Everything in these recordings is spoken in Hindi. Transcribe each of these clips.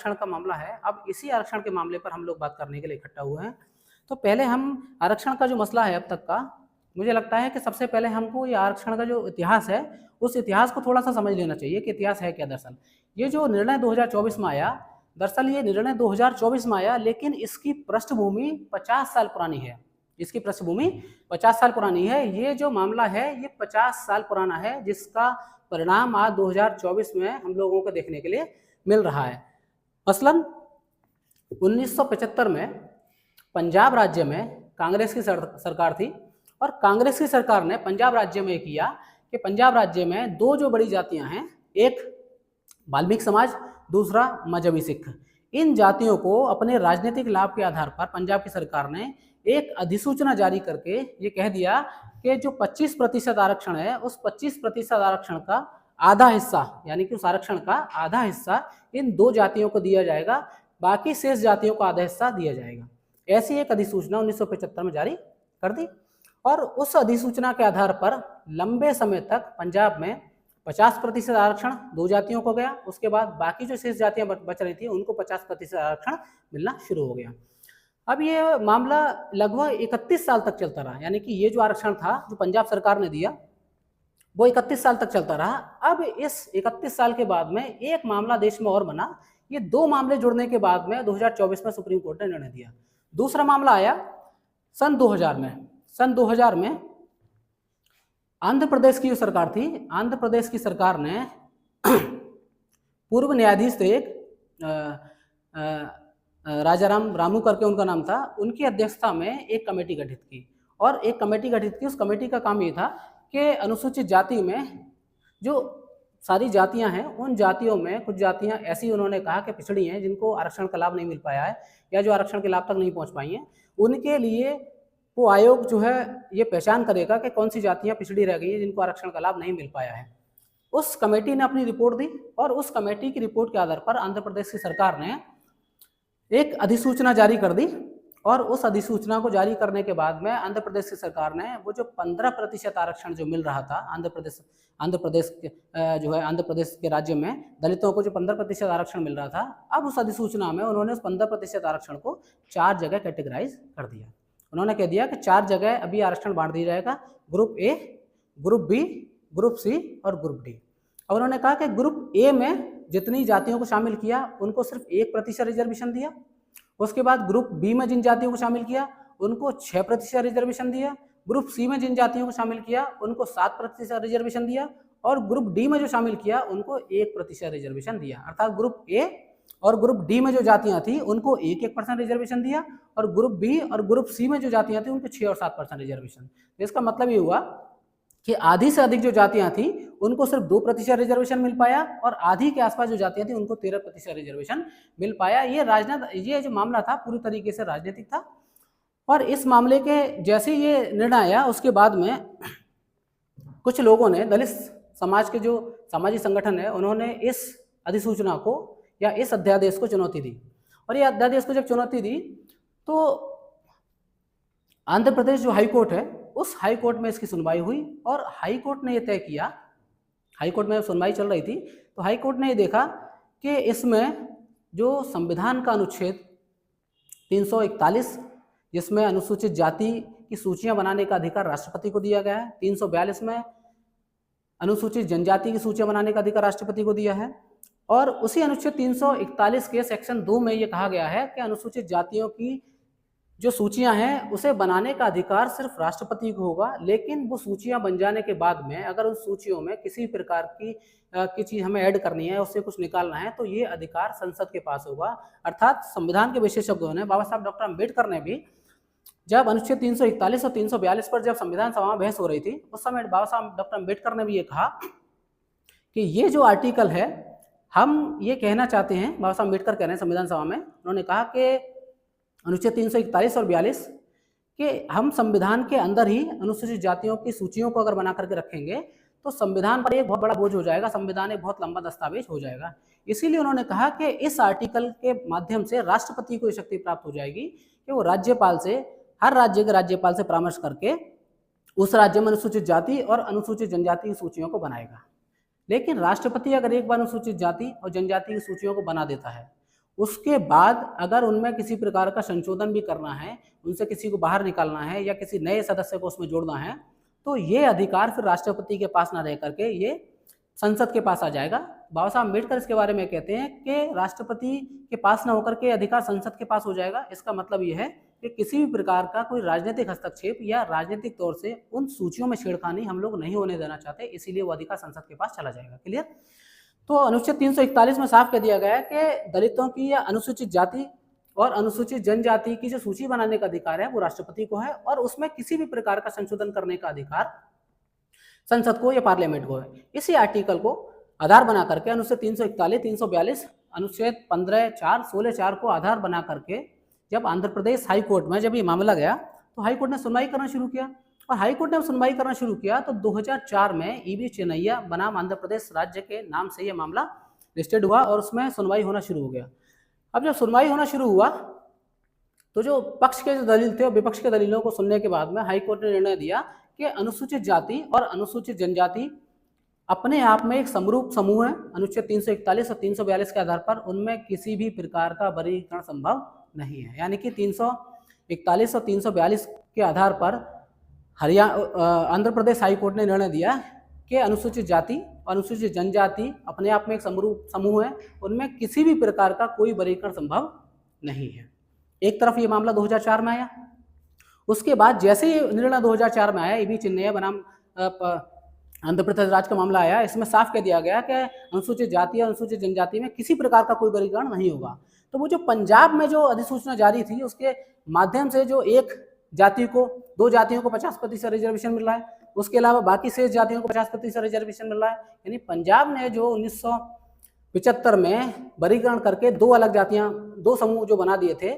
आरक्षण का मामला है, अब इसी आरक्षण के मामले पर हम लोग बात करने के लिए इकट्ठा हुए हैं। तो पहले हम आरक्षण का जो मसला है अब तक का, मुझे लगता है कि सबसे पहले हमको ये आरक्षण का जो इतिहास है उस इतिहास को थोड़ा सा समझ लेना चाहिए कि इतिहास है क्या दरअसल। ये जो निर्णय 2024 में आया, दरअसल ये निर्णय 2024 में आया, लेकिन इसकी पृष्ठभूमि 50 साल पुरानी है। इसकी पृष्ठभूमि 50 साल पुरानी है। ये जो मामला है ये 50 साल पुराना है, जिसका परिणाम आज 2024 में हम लोगों को देखने के लिए मिल रहा है। मसलन 1975 में पंजाब राज्य में कांग्रेस की सरकार थी, और कांग्रेस की सरकार ने पंजाब राज्य में किया कि पंजाब राज्य में दो जो बड़ी जातियां हैं, एक वाल्मीकि समाज, दूसरा मजहबी सिख, इन जातियों को अपने राजनीतिक लाभ के आधार पर पंजाब की सरकार ने एक अधिसूचना जारी करके ये कह दिया कि जो 25% आरक्षण है उस 25% आरक्षण का आधा हिस्सा, यानी कि उस आरक्षण का आधा हिस्सा इन दो जातियों को दिया जाएगा, बाकी शेष जातियों को आधा हिस्सा दिया जाएगा। ऐसी एक अधिसूचना 1975 में जारी कर दी, और उस अधिसूचना के आधार पर लंबे समय तक पंजाब में 50% आरक्षण दो जातियों को गया। उसके बाद बाकी जो शेष जातियां बच रही थी उनको 50% आरक्षण मिलना शुरू हो गया। अब ये मामला लगभग 31 साल तक चलता रहा, यानी कि ये जो आरक्षण था जो पंजाब सरकार ने दिया वो 31 साल तक चलता रहा। अब इस 31 साल के बाद में एक मामला देश में और बना। ये दो मामले जुड़ने के बाद में 2024 में सुप्रीम कोर्ट ने निर्णय दिया। दूसरा मामला आया सन 2000 में। सन 2000 में आंध्र प्रदेश की जो सरकार थी, आंध्र प्रदेश की सरकार ने पूर्व न्यायाधीश थे एक राजाराम रामू करके उनका नाम था, उनकी अध्यक्षता में एक कमेटी गठित की, और एक कमेटी गठित की। उस कमेटी का काम ये था कि अनुसूचित जाति में जो सारी जातियां हैं उन जातियों में कुछ जातियां ऐसी उन्होंने कहा कि पिछड़ी हैं, जिनको आरक्षण का लाभ नहीं मिल पाया है या जो आरक्षण के लाभ तक नहीं पहुंच पाई हैं, उनके लिए वो आयोग जो है ये पहचान करेगा कि कौन सी जातियां पिछड़ी रह गई हैं जिनको आरक्षण का लाभ नहीं मिल पाया है। उस कमेटी ने अपनी रिपोर्ट दी, और उस कमेटी की रिपोर्ट के आधार पर आंध्र प्रदेश की सरकार ने एक अधिसूचना जारी कर दी, और उस अधिसूचना को जारी करने के बाद में आंध्र प्रदेश की सरकार ने वो जो 15% आरक्षण जो मिल रहा था आंध्र प्रदेश के जो है आंध्र प्रदेश के राज्य में दलितों को जो 15% आरक्षण मिल रहा था, अब उस अधिसूचना में उन्होंने उस 15% आरक्षण को 4 जगह कैटेगराइज कर दिया। उन्होंने कह दिया कि 4 जगह अभी आरक्षण बांट दिया जाएगा, group A, group B, group C और ग्रुप डी। और उन्होंने कहा कि ग्रुप ए में जितनी जातियों को शामिल किया उनको सिर्फ 1% रिजर्वेशन दिया। उसके बाद ग्रुप बी में जिन जातियों को शामिल किया उनको 6% रिजर्वेशन दिया। ग्रुप सी में जिन जातियों को शामिल किया उनको 7% रिजर्वेशन दिया, और ग्रुप डी में जो शामिल किया उनको 1% रिजर्वेशन दिया। अर्थात ग्रुप ए और ग्रुप डी में जो जातियां थी उनको 1% रिजर्वेशन दिया, और ग्रुप बी और ग्रुप सी में जो जातियां थी उनको 6 और 7% रिजर्वेशन। इसका मतलब ये हुआ कि आधी से अधिक जो जातियां थी उनको सिर्फ 2% रिजर्वेशन मिल पाया, और आधी के आसपास जो जातियां थी उनको 13% रिजर्वेशन मिल पाया। ये जो मामला था पूरी तरीके से राजनीतिक था, और इस मामले के जैसे ये निर्णय आया उसके बाद में कुछ लोगों ने, दलित समाज के जो सामाजिक संगठन है, उन्होंने इस अधिसूचना को या इस अध्यादेश को चुनौती दी। और ये अध्यादेश को जब चुनौती दी तो आंध्र प्रदेश जो हाई कोर्ट है उस हाई कोर्ट में इसकी सुनवाई हुई, और हाई कोर्ट ने ये तय किया, हाई कोर्ट में सुनवाई चल रही थी तो हाई कोर्ट ने ये देखा कि इसमें जो संविधान का अनुच्छेद 341 जिसमें अनुसूचित जाति की सूचियां बनाने का अधिकार राष्ट्रपति को दिया गया है, 342 में अनुसूचित जनजाति की सूचियां बनाने का अधिकार राष्ट्रपति को दिया है, और उसी अनुच्छेद 341 के सेक्शन 2 में ये कहा गया है कि अनुसूचित जातियों की जो सूचियां हैं उसे बनाने का अधिकार सिर्फ राष्ट्रपति को होगा, लेकिन वो सूचियां बन जाने के बाद में अगर उन सूचियों में किसी प्रकार की चीज़ हमें ऐड करनी है, उससे कुछ निकालना है, तो ये अधिकार संसद के पास होगा। अर्थात संविधान के विशेषज्ञों ने, बाबा साहब डॉक्टर अम्बेडकर ने भी, जब अनुच्छेद 341 और 342 पर जब संविधान सभा में बहस हो रही थी उस समय बाबा साहब डॉक्टर अम्बेडकर ने भी ये कहा कि ये जो आर्टिकल है, हम ये कहना चाहते हैं, बाबा साहब अम्बेडकर कह रहे हैं संविधान सभा में, उन्होंने कहा कि अनुच्छेद 341 और 42 कि हम संविधान के अंदर ही अनुसूचित जातियों की सूचियों को अगर बना करके रखेंगे तो संविधान पर एक बहुत बड़ा बोझ हो जाएगा, संविधान एक बहुत लंबा दस्तावेज हो जाएगा। इसीलिए उन्होंने कहा कि इस आर्टिकल के माध्यम से राष्ट्रपति को ये शक्ति प्राप्त हो जाएगी कि वो राज्यपाल से, हर राज्य के राज्यपाल से परामर्श करके उस राज्य में अनुसूचित जाति और अनुसूचित जनजाति की सूचियों को बनाएगा। लेकिन राष्ट्रपति अगर एक बार अनुसूचित जाति और जनजाति की सूचियों को बना देता है उसके बाद अगर उनमें किसी प्रकार का संशोधन भी करना है, उनसे किसी को बाहर निकालना है या किसी नए सदस्य को उसमें जोड़ना है, तो ये अधिकार फिर राष्ट्रपति के पास ना रह करके ये संसद के पास आ जाएगा। बाबा साहब अम्बेडकर इसके बारे में कहते हैं कि राष्ट्रपति के पास ना होकर के अधिकार संसद के पास हो जाएगा। इसका मतलब ये है कि किसी भी प्रकार का कोई राजनीतिक हस्तक्षेप या राजनीतिक तौर से उन सूचियों में छेड़खानी हम लोग नहीं होने देना चाहते, इसीलिए वो अधिकार संसद के पास चला जाएगा। क्लियर? तो अनुच्छेद 341 में साफ कह दिया गया है कि दलितों की या अनुसूचित जाति और अनुसूचित जनजाति की जो सूची बनाने का अधिकार है वो राष्ट्रपति को है, और उसमें किसी भी प्रकार का संशोधन करने का अधिकार संसद को या पार्लियामेंट को है। इसी आर्टिकल को आधार बना करके अनुच्छेद 341, 342, अनुच्छेद 15(4), 16(4) को आधार बना करके जब आंध्र प्रदेश हाई कोर्ट में जब ये मामला गया तो हाई कोर्ट ने सुनवाई करना शुरू किया, और हाई कोर्ट ने सुनवाई करना शुरू किया तो 2004 में ईबी चेन्नैया बनाम आंध्र प्रदेश राज्य के नाम से ये मामला लिस्टेड हुआ और उसमें सुनवाई होना शुरू हो गया। अब जब सुनवाई होना शुरू हुआ तो जो पक्ष के जो दलील थे और विपक्ष के दलीलों को सुनने के बाद में हाई कोर्ट ने निर्णय दिया कि अनुसूचित जाति और अनुसूचित जनजाति अपने आप में एक समरूप समूह है। अनुच्छेद 341 और 342 के आधार पर उनमें किसी भी प्रकार का वर्गीकरण संभव नहीं है। यानी कि 341 और 342 के आधार पर आंध्र प्रदेश हाई कोर्ट ने निर्णय दिया कि अनुसूचित जाति और अनुसूचित जनजाति अपने आप में एक समरूप समूह है, उनमें किसी भी प्रकार का कोई वर्गीकरण संभव नहीं है। एक तरफ ये मामला 2004 में आया, उसके बाद जैसे ही निर्णय 2004 में आया, ईबी चेन्नैया बनाम आंध्र प्रदेश राज्य का मामला आया, इसमें साफ कह दिया गया कि अनुसूचित जाति और अनुसूचित जनजाति में किसी प्रकार का कोई वर्गीकरण नहीं होगा। तो वो जो पंजाब में जो अधिसूचना जारी थी उसके माध्यम से जो एक जाति को, दो जातियों को 50% रिजर्वेशन मिल रहा है, उसके अलावा बाकी शेष जातियों को 50% रिजर्वेशन मिल रहा है। यानी पंजाब ने जो 1975 में वर्गीकरण करके दो अलग जातियां, दो समूह जो बना दिए थे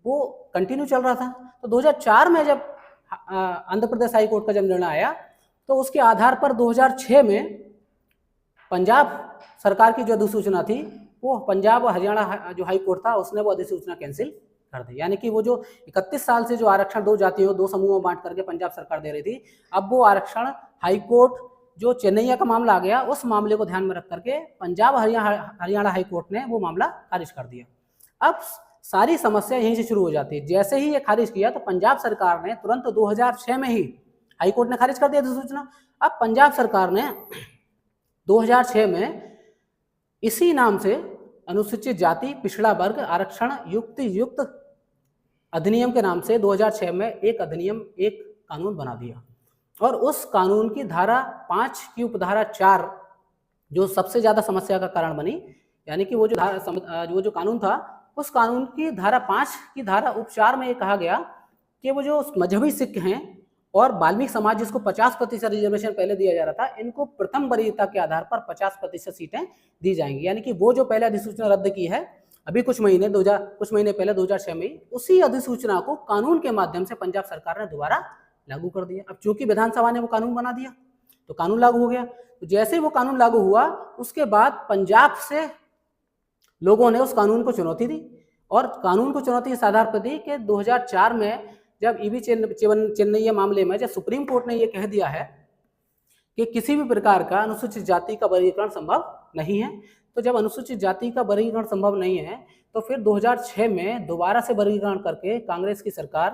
वो कंटिन्यू चल रहा था। तो 2004 में जब आंध्र प्रदेश हाई कोर्ट का जब निर्णय आया तो उसके आधार पर 2006 में पंजाब सरकार की जो अधिसूचना थी वो पंजाब और हरियाणा जो हाई कोर्ट था उसने वो अधिसूचना कैंसिल कर दी। यानी कि वो जो 31 साल से जो आरक्षण दो जातियों, दो समूहों में बांट करके पंजाब सरकार दे रही थी, अब वो आरक्षण हाई कोर्ट जो चेन्नैया का मामला आ गया उस मामले को ध्यान में रख करके पंजाब हरियाणा हाई कोर्ट ने वो मामला खारिज कर दिया। अब सारी समस्या यहीं से शुरू हो जाती है। जैसे ही ये खारिज किया तो पंजाब सरकार ने तुरंत 2006 में ही हाई कोर्ट ने खारिज कर दिया अधिसूचना। अब पंजाब सरकार ने 2006 में इसी नाम से अनुसूचित जाति पिछड़ा वर्ग आरक्षण युक्त अधिनियम के नाम से 2006 में एक अधिनियम, एक कानून बना दिया, और उस कानून की धारा 5 की उपधारा 4 जो सबसे ज्यादा समस्या का कारण बनी। यानी कि वो जो कानून था उस कानून की धारा 5 की धारा उप 4 में ये कहा गया कि वो जो मजहबी सिख हैं और वाल्मीकि समाज जिसको 50% रिजर्वेशन पहले दिया जा रहा था, इनको प्रथम वरीयता के आधार पर 50% सीटें दी जाएंगी। यानी कि वो जो पहले अधिसूचना रद्द की है अभी कुछ महीने पहले 2006 में, उसी अधिसूचना को कानून के माध्यम से पंजाब सरकार ने दोबारा लागू कर दिया। अब चूंकि विधानसभा ने वो कानून बना दिया तो कानून लागू हो गया। तो जैसे वो कानून लागू हुआ उसके बाद पंजाब से लोगों ने उस कानून को चुनौती दी, और कानून को चुनौती इस आधार पर दी कि 2004 में जब ईबी चेन्नैया मामले में जब सुप्रीम कोर्ट ने यह कह दिया है कि किसी भी प्रकार का अनुसूचित जाति का वर्गीकरण संभव नहीं है, तो जब अनुसूचित जाति का वर्गीकरण संभव नहीं है तो फिर 2006 में दोबारा से वर्गीकरण करके कांग्रेस की सरकार,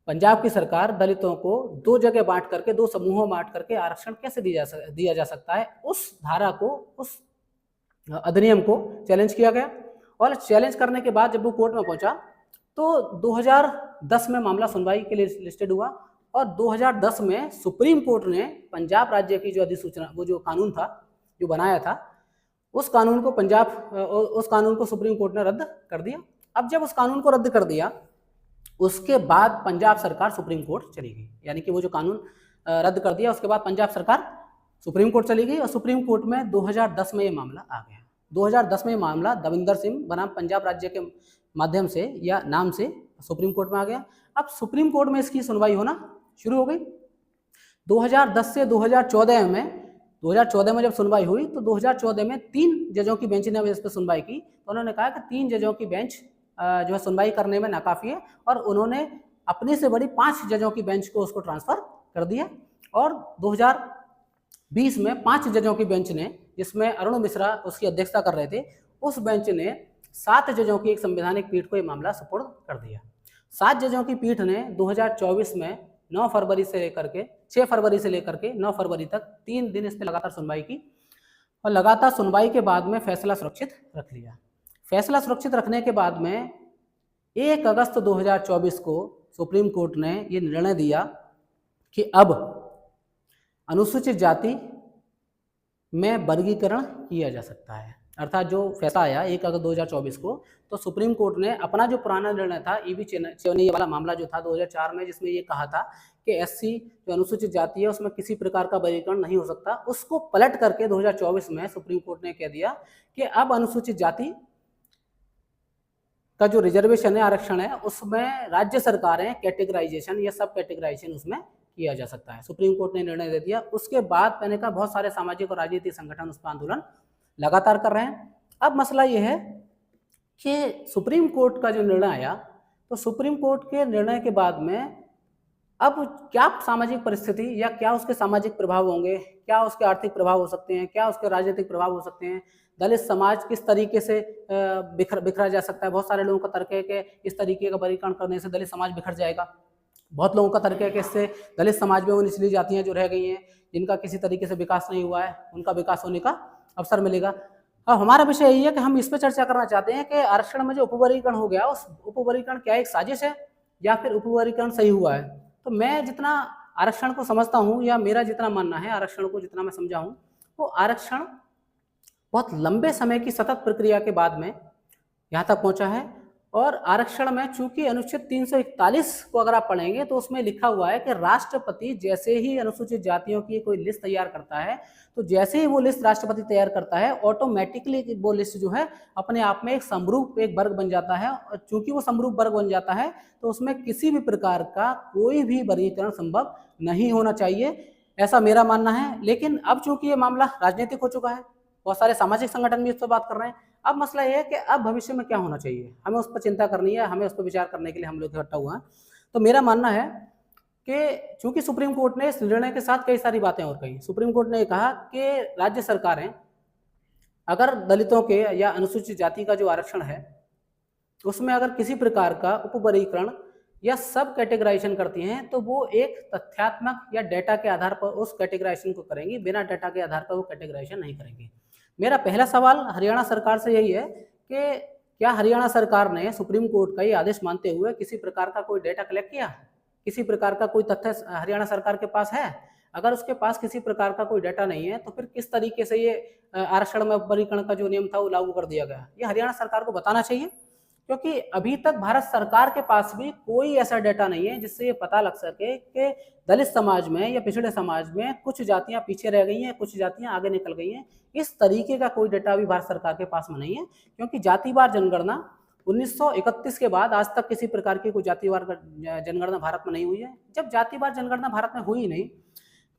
पंजाब की सरकार दलितों को दो जगह बांट करके, दो समूहों बांट करके आरक्षण कैसे दिया जा सकता है, उस धारा को, उस अधिनियम को चैलेंज किया गया। और चैलेंज करने के बाद जब वो कोर्ट में पहुंचा तो 2010 में मामला सुनवाई के लिए लिस्टेड हुआ, और 2010 में सुप्रीम कोर्ट ने पंजाब राज्य की जो अधिसूचना, वो जो कानून था जो बनाया था, उस कानून को सुप्रीम कोर्ट ने रद्द कर दिया। अब जब उस कानून को रद्द कर दिया उसके बाद पंजाब सरकार सुप्रीम कोर्ट चली गई। यानी कि वो जो कानून रद्द कर दिया उसके बाद पंजाब सरकार सुप्रीम कोर्ट चली गई, और सुप्रीम कोर्ट में 2010 में ये मामला आ गया। 2010 में ये मामला दविंदर सिंह बनाम पंजाब राज्य के माध्यम से या नाम से सुप्रीम कोर्ट में आ गया। अब सुप्रीम कोर्ट में इसकी सुनवाई होना शुरू हो गई। 2010 से 2014 में जब सुनवाई हुई तो 2014 में 3 जजों की बेंच ने इस पर सुनवाई की, तो उन्होंने कहा कि 3 जजों की बेंच जो है सुनवाई करने में नाकाफी है, और उन्होंने अपने से बड़ी 5 जजों की बेंच को उसको ट्रांसफर कर दिया। और 2020 में 5 जजों की बेंच ने, जिसमें अरुण मिश्रा उसकी अध्यक्षता कर रहे थे, उस बेंच ने 7 जजों की एक संवैधानिक पीठ को ये मामला सुपुर्द कर दिया। 7 जजों की पीठ ने 2024 में 9 फरवरी से लेकर के 6 फरवरी से लेकर के 9 फरवरी तक 3 दिन इस पर लगातार सुनवाई की और लगातार सुनवाई के बाद में फैसला सुरक्षित रख लिया। फैसला सुरक्षित रखने के बाद में 1 अगस्त 2024 को सुप्रीम कोर्ट ने ये निर्णय दिया कि अब अनुसूचित जाति में वर्गीकरण किया जा सकता है। अर्थात जो फैसला आया 1 अगस्त 2024 को, तो सुप्रीम कोर्ट ने अपना जो पुराना निर्णय था ईवी चेन्नई वाला मामला जो था 2004 में, जिसमें ये कहा था कि एससी जो अनुसूचित जाति है उसमें किसी प्रकार का वर्गीकरण नहीं हो सकता, उसको पलट करके 2024 में सुप्रीम कोर्ट ने कह दिया कि अब अनुसूचित जाति का जो रिजर्वेशन है, आरक्षण है, उसमें राज्य सरकारें कैटेगराइजेशन या सब कैटेगराइजेशन उसमें किया जा सकता है। सुप्रीम कोर्ट ने निर्णय दे दिया। उसके बाद मैंने कहा बहुत सारे सामाजिक और राजनीतिक संगठन उस पर आंदोलन लगातार कर रहे हैं। अब मसला ये है कि सुप्रीम कोर्ट का जो निर्णय आया, तो सुप्रीम कोर्ट के निर्णय के बाद में अब क्या सामाजिक परिस्थिति या क्या उसके सामाजिक प्रभाव होंगे, क्या उसके आर्थिक प्रभाव हो सकते हैं, क्या उसके राजनीतिक प्रभाव हो सकते हैं, दलित समाज किस तरीके से बिखरा जा सकता है। बहुत सारे लोगों का तर्क है कि इस तरीके का वर्गीकरण करने से दलित समाज बिखर जाएगा। बहुत लोगों का तर्क है कि इससे दलित समाज में वो निचली जातियां जो रह गई हैं, जिनका किसी तरीके से विकास नहीं हुआ है, उनका विकास होने का अवसर मिलेगा। अब हमारा विषय यही है कि हम इस पर चर्चा करना चाहते हैं कि आरक्षण में जो उपवर्गीकरण हो गया, उस उपवर्गीकरण क्या एक साजिश है या फिर उपवर्गीकरण सही हुआ है। तो मैं जितना आरक्षण को समझता हूँ या मेरा जितना मानना है, आरक्षण को जितना मैं समझा हूँ, वो आरक्षण बहुत लंबे समय की सतत प्रक्रिया के बाद में यहाँ तक पहुँचा है। और आरक्षण में चूंकि अनुच्छेद 341 को अगर आप पढ़ेंगे तो उसमें लिखा हुआ है कि राष्ट्रपति जैसे ही अनुसूचित जातियों की कोई लिस्ट तैयार करता है, तो जैसे ही वो लिस्ट राष्ट्रपति तैयार करता है, ऑटोमेटिकली वो लिस्ट जो है अपने आप में एक समरूप एक वर्ग बन जाता है। और चूंकि वो समरूप वर्ग बन जाता है तो उसमें किसी भी प्रकार का कोई भी वर्गीकरण संभव नहीं होना चाहिए, ऐसा मेरा मानना है। लेकिन अब चूंकि ये मामला राजनीतिक हो चुका है, बहुत सारे सामाजिक संगठन भी इस पर बात कर रहे हैं। अब मसला ये है कि अब भविष्य में क्या होना चाहिए, हमें उस पर चिंता करनी है, हमें उस पर विचार करने के लिए हम लोग इकट्ठा हुआ हैं। तो मेरा मानना है कि चूंकि सुप्रीम कोर्ट ने इस निर्णय के साथ कई सारी बातें और कही। सुप्रीम कोर्ट ने कहा कि राज्य सरकारें अगर दलितों के या अनुसूचित जाति का जो आरक्षण है उसमें अगर किसी प्रकार का उपवर्गीकरण या सब कैटेगराइजेशन करती हैं, तो वो एक तथ्यात्मक या डेटा के आधार पर उस कैटेगराइजेशन को करेंगी, बिना डेटा के आधार पर वो कैटेगराइजेशन नहीं करेंगी। मेरा पहला सवाल हरियाणा सरकार से यही है कि क्या हरियाणा सरकार ने सुप्रीम कोर्ट का ये आदेश मानते हुए किसी प्रकार का कोई डेटा कलेक्ट किया, किसी प्रकार का कोई तथ्य हरियाणा सरकार के पास है? अगर उसके पास किसी प्रकार का कोई डेटा नहीं है तो फिर किस तरीके से ये आरक्षण में वर्गीकरण का जो नियम था वो लागू कर दिया गया, ये हरियाणा सरकार को बताना चाहिए। क्योंकि अभी तक भारत सरकार के पास भी कोई ऐसा डेटा नहीं है जिससे ये पता लग सके कि दलित समाज में या पिछड़े समाज में कुछ जातियां पीछे रह गई हैं, कुछ जातियां आगे निकल गई हैं। इस तरीके का कोई डेटा अभी भारत सरकार के पास में नहीं है, क्योंकि जातिवार जनगणना 1931 के बाद आज तक किसी प्रकार की कोई जातिवार जनगणना भारत में नहीं हुई है। जब जातिवार जनगणना भारत में हुई नहीं,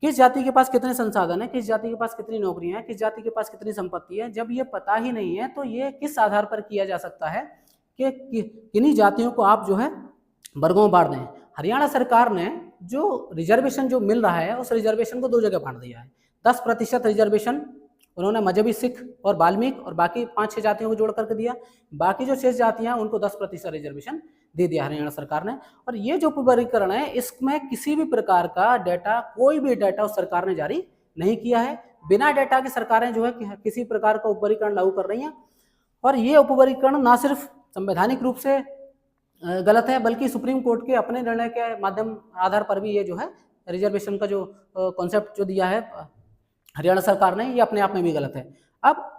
किस जाति के पास कितने संसाधन है, किस जाति के पास कितनी नौकरियां हैं, किस जाति के पास कितनी संपत्ति है, जब ये पता ही नहीं है तो ये किस आधार पर किया जा सकता है कि किन्हीं जातियों को आप जो है वर्गों में बांट दें। हरियाणा सरकार ने जो रिजर्वेशन जो मिल रहा है उस रिजर्वेशन को 2 जगह बांट दिया है। 10% रिजर्वेशन उन्होंने मजहबी सिख और वाल्मीकि और बाकी 5-6 जातियों को जोड़ करके दिया, बाकी जो 6 जातियां उनको 10% रिजर्वेशन दे दिया हरियाणा सरकार ने। और ये जो उपवर्गीकरण है इसमें किसी भी प्रकार का डेटा, कोई भी डेटा उस सरकार ने जारी नहीं किया है। बिना डेटा की सरकारें जो है किसी प्रकार का उपवर्गीकरण लागू कर रही हैं। और ये उपवर्गीकरण ना सिर्फ संवैधानिक रूप से गलत है, बल्कि सुप्रीम कोर्ट के अपने निर्णय के माध्यम आधार पर भी ये जो है रिजर्वेशन का जो कॉन्सेप्ट जो दिया है हरियाणा सरकार ने, ये अपने आप में भी गलत है। अब